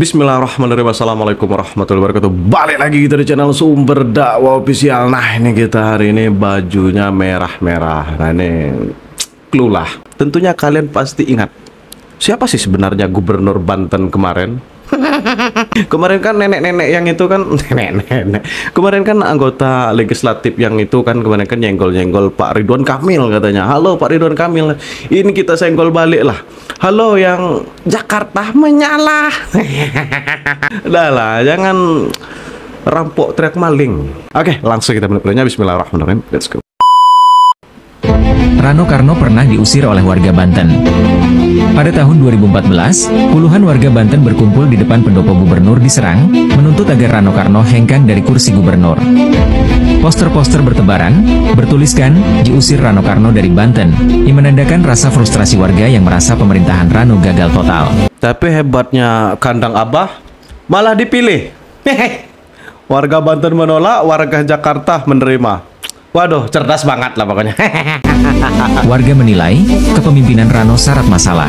Bismillahirrahmanirrahim. Assalamualaikum warahmatullahi wabarakatuh. Balik lagi kita di channel Sumber Dakwah Official. Nah ini kita hari ini bajunya merah-merah. Nah ini clue lah. Tentunya kalian pasti ingat siapa sih sebenarnya Gubernur Banten kemarin? Kemarin kan nenek-nenek yang itu kan nenek-nenek. Kemarin kan anggota legislatif yang itu kan kemarin kan nyenggol-nyenggol Pak Ridwan Kamil katanya. Halo Pak Ridwan Kamil. Ini kita senggol balik lah. Halo yang Jakarta menyala. Udah lah, jangan rampok teriak maling. Oke, langsung kita mulainya. Bismillahirrahmanirrahim. Let's go. Rano Karno pernah diusir oleh warga Banten. Pada tahun 2014, puluhan warga Banten berkumpul di depan pendopo gubernur diserang, menuntut agar Rano Karno hengkang dari kursi gubernur. Poster-poster bertebaran, bertuliskan, diusir Rano Karno dari Banten, yang menandakan rasa frustrasi warga yang merasa pemerintahan Rano gagal total. Tapi hebatnya kandang Abah, malah dipilih. Warga Banten menolak, warga Jakarta menerima. Waduh, cerdas banget lah pokoknya. Warga menilai, kepemimpinan Rano syarat masalah.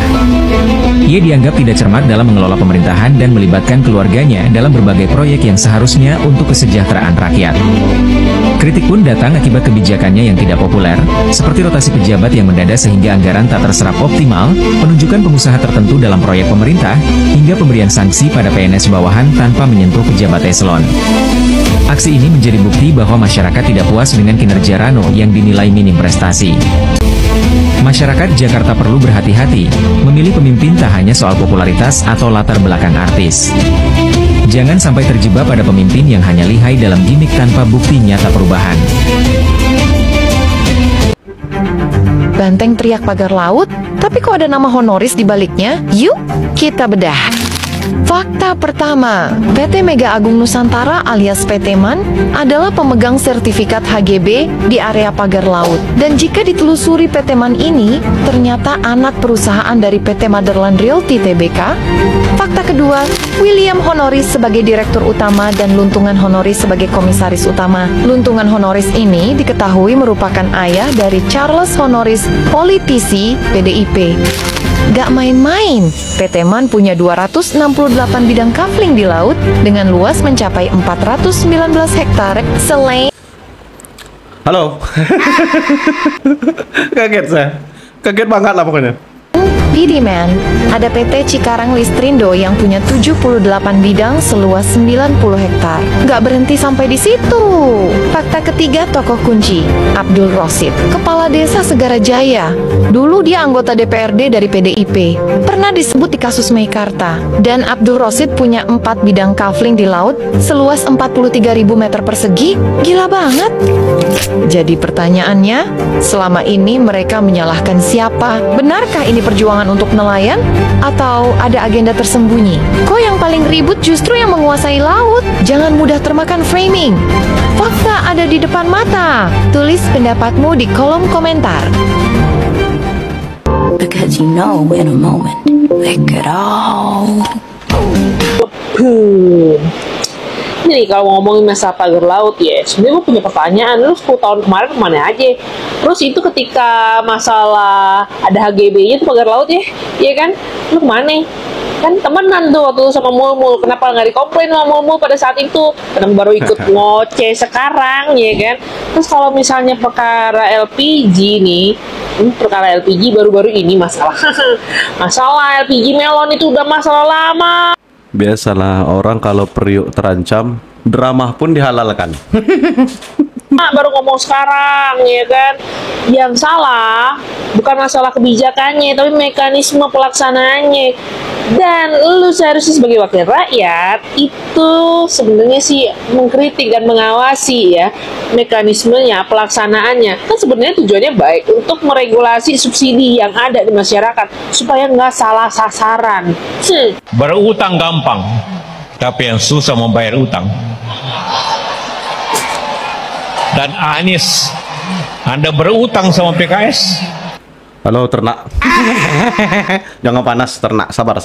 Ia dianggap tidak cermat dalam mengelola pemerintahan dan melibatkan keluarganya dalam berbagai proyek yang seharusnya untuk kesejahteraan rakyat. Kritik pun datang akibat kebijakannya yang tidak populer, seperti rotasi pejabat yang mendadak sehingga anggaran tak terserap optimal, penunjukan pengusaha tertentu dalam proyek pemerintah, hingga pemberian sanksi pada PNS bawahan tanpa menyentuh pejabat eselon. Aksi ini menjadi bukti bahwa masyarakat tidak puas dengan kinerja Rano yang dinilai minim prestasi. Masyarakat Jakarta perlu berhati-hati, memilih pemimpin tak hanya soal popularitas atau latar belakang artis. Jangan sampai terjebak pada pemimpin yang hanya lihai dalam gimmick tanpa bukti nyata perubahan. Banteng teriak pagar laut, tapi kok ada nama honoris di baliknya? Yuk, kita bedah. Fakta pertama, PT Mega Agung Nusantara alias PT MAN adalah pemegang sertifikat HGB di area pagar laut. Dan jika ditelusuri PT MAN ini, ternyata anak perusahaan dari PT Motherland Realty Tbk. Fakta kedua, William Honoris sebagai direktur utama dan Luntungan Honoris sebagai komisaris utama. Luntungan Honoris ini diketahui merupakan ayah dari Charles Honoris, politisi PDIP. Gak main-main, PT MAN punya 268 bidang kafling di laut dengan luas mencapai 419 hektar. Halo. Kaget saya. Kaget banget lah pokoknya. PD MAN, ada PT Cikarang Listrindo yang punya 78 bidang seluas 90 hektar. Nggak berhenti sampai di situ. Fakta ketiga, tokoh kunci, Abdul Rosid, Kepala Desa Segara Jaya. Dulu dia anggota DPRD dari PDIP. Pernah disebut di kasus Meikarta. Dan Abdul Rosid punya 4 bidang kafling di laut seluas 43.000 meter persegi. Gila banget. Jadi pertanyaannya, selama ini mereka menyalahkan siapa? Benarkah ini perjuangan untuk nelayan atau ada agenda tersembunyi? Kok yang paling ribut justru yang menguasai laut? Jangan mudah termakan framing. Fakta ada di depan mata. Tulis pendapatmu di kolom komentar. Because you know in a moment they could all. Nih kalau ngomongin masalah pagar laut ya, sebenarnya gue punya pertanyaan, lu 10 tahun kemarin kemana aja? Terus itu ketika masalah ada HGB-nya tuh pagar laut ya, iya kan? Lu kemana? Kan temenan tuh waktu itu sama Mulmul, kenapa nggak dikomplain sama Mulmul pada saat itu? Kenapa baru ikut ngoceh sekarang, ya kan? Terus kalau misalnya perkara LPG nih, perkara LPG baru-baru ini masalah masalah LPG melon itu udah masalah lama. Biasalah orang kalau periuk terancam, drama pun dihalalkan. Baru ngomong sekarang, ya kan? Yang salah bukan masalah kebijakannya, tapi mekanisme pelaksanaannya. Dan lu seharusnya sebagai wakil rakyat itu sebenarnya sih mengkritik dan mengawasi ya mekanismenya, pelaksanaannya. Kan sebenarnya tujuannya baik untuk meregulasi subsidi yang ada di masyarakat supaya nggak salah sasaran. Berutang gampang, tapi yang susah membayar utang. Dan Anies, Anda berutang sama PKS. Halo ternak. Jangan panas ternak, sabar.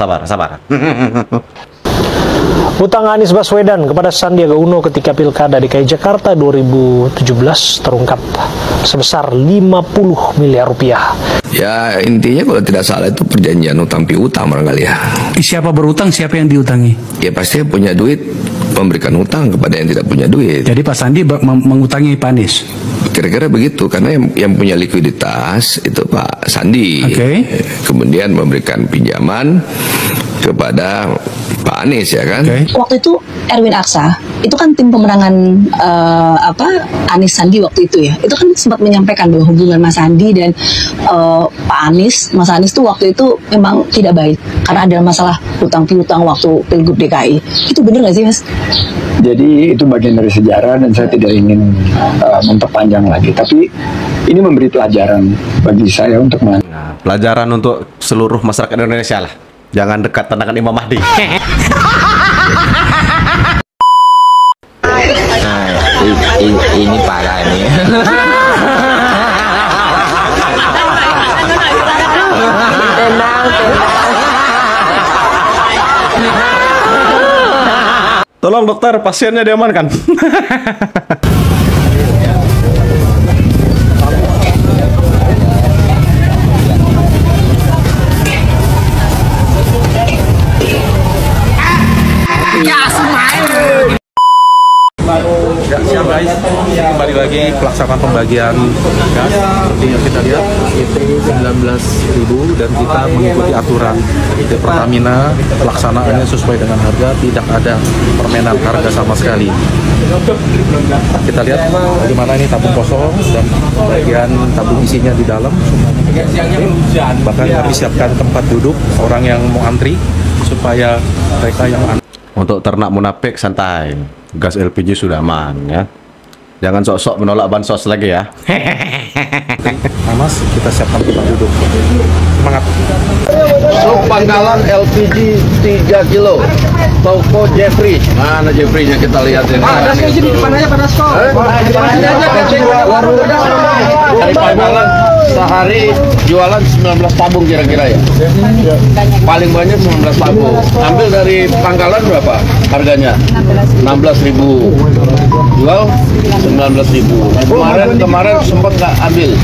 Utang Anies Baswedan kepada Sandiaga Uno ketika Pilkada DKI Jakarta 2017 terungkap. sebesar 50 miliar rupiah. Ya intinya kalau tidak salah itu perjanjian utang piutang barangkali ya. Siapa berutang, siapa yang diutangi? Ya pasti yang punya duit memberikan utang kepada yang tidak punya duit. Jadi Pak Sandi mengutangi Pak Anies? Kira-kira begitu, karena yang punya likuiditas itu Pak Sandi. Kemudian memberikan pinjaman kepada Pak Anies ya kan. Waktu itu Erwin Aksa, itu kan tim pemenangan Anies Sandi waktu itu ya. Itu kan sempat menyampaikan bahwa hubungan Mas Sandi dan Pak Anies, Mas Anies tuh waktu itu memang tidak baik karena ada masalah hutang piutang waktu Pilgub DKI. Itu benar nggak sih Mas? Jadi itu bagian dari sejarah dan saya tidak ingin memperpanjang lagi. Tapi ini memberi pelajaran bagi saya untuk pelajaran untuk seluruh masyarakat Indonesia lah. Jangan dekat tendangan Imam Mahdi. Ini parah ini. Tolong dokter, pasiennya diamankan. Ya, siap guys, kembali lagi pelaksanaan pembagian gas seperti yang kita lihat itu 19.000 dan kita mengikuti aturan di Pertamina, pelaksanaannya sesuai dengan harga, tidak ada permainan harga sama sekali. Kita lihat bagaimana ini tabung kosong dan bagian tabung isinya di dalam, bahkan kami siapkan tempat duduk orang yang mau antri supaya mereka yang Untuk ternak munafik santai, gas LPG sudah aman ya. Jangan sok-sok menolak bansos lagi ya. Mas, kita siapkan tempat duduk. Semangat. Sup Pangkalan LPG 3 kilo. Toko Jeffrey. Mana Jeffrey-nya kita lihat ini. Ada sih di depan aja Pak Dasko. Dari Pangkalan sehari jualan 19 tabung kira-kira ya. Paling banyak 19 tabung. Ambil dari Pangkalan berapa harganya? 16.000. Jual 19.000. Kemarin sempat nggak ambil.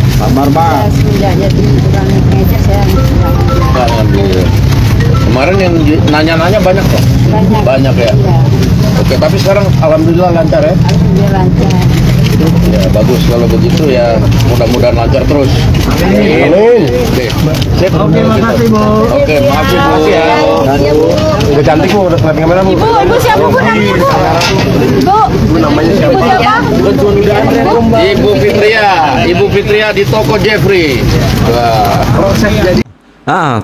Nggak ambil. Kemarin yang nanya-nanya banyak kok. Banyak ya. Oke, tapi sekarang alhamdulillah lancar ya. Alhamdulillah lancar. Ya bagus kalau begitu ya, mudah-mudahan lancar terus. Amin. Oke. Sip. Oke, makasih Bu. Oke, makasih Bu ya. Udah cantik Bu, udah kelihatan kamera Bu. Ibu siapa Bu namanya Bu? Ibu namanya siapa? Ibu Fitria, Ibu Fitria di Toko Jeffrey. Wah. Proses jadi.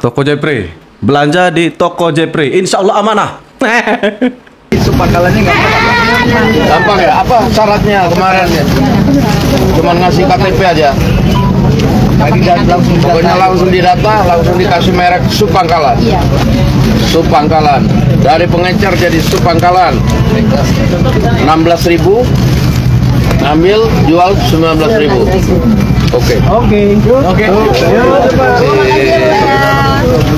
Toko Jeffrey. Belanja di Toko Jeffrey. Insya Allah amanah. Pangkalannya gampang ya? Apa syaratnya kemarin ya? Cuman ngasih KTP aja. Pokoknya langsung didata, langsung dikasih merek Sup Pangkalan. Sup Pangkalan. Dari pengecer jadi Sup Pangkalan. 16.000. Ambil, jual 19.000. Oke.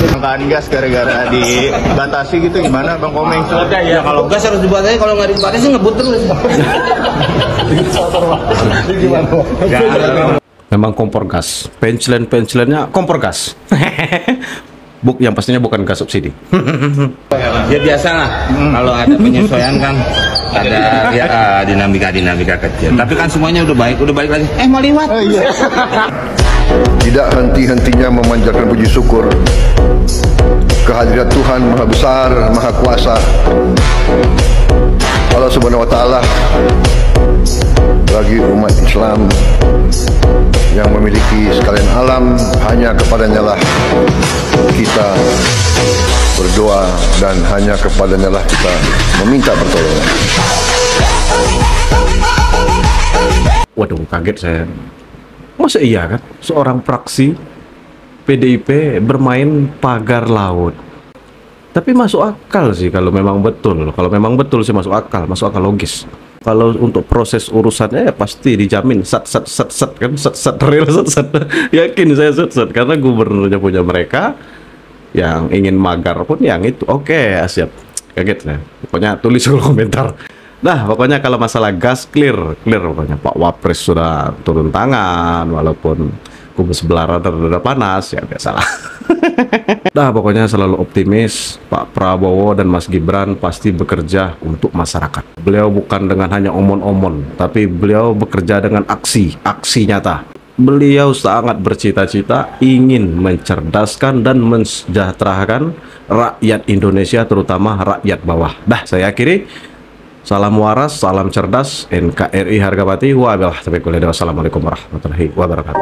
Kelangkaan gas gara-gara dibatasi gitu gimana Bang Komeng? Ya kalau gas harus dibatasi, kalau nggak dibatasi ngebut terus. Memang kompor gas. Pencelan-pencelannya kompor gas. Yang pastinya bukan gas subsidi. Ya biasa lah, kalau ada penyesuaian kan ada ya dinamika kecil. Tapi kan semuanya udah baik lagi. Mau liwat. Tidak henti-hentinya memanjatkan puji syukur kehadirat Tuhan Maha Besar, Maha Kuasa, Allah Subhanahu wa Ta'ala, bagi umat Islam yang memiliki sekalian alam. Hanya kepadanya lah kita berdoa dan hanya kepadanya lah kita meminta pertolongan. Waduh, kaget saya. Masa iya kan seorang praksi PDIP bermain pagar laut? Tapi masuk akal sih kalau memang betul. Kalau memang betul sih masuk akal logis. Kalau untuk proses urusannya ya pasti dijamin set real set. Yakin saya set karena gubernurnya punya mereka. Yang ingin magar pun yang itu. Oke, siap. Kaget saya. Pokoknya tulis kalau komentar. Nah, pokoknya kalau masalah gas clear pokoknya Pak Wapres sudah turun tangan, walaupun kubu sebelah rada panas, ya biasalah. Nah, pokoknya selalu optimis. Pak Prabowo dan Mas Gibran pasti bekerja untuk masyarakat. Beliau bukan dengan hanya omon-omon, tapi beliau bekerja dengan aksi nyata. Beliau sangat bercita-cita ingin mencerdaskan dan mensejahterakan rakyat Indonesia, terutama rakyat bawah. Dah, saya akhiri. Salam waras, salam cerdas, NKRI harga mati. Wassalamualaikum warahmatullahi wabarakatuh.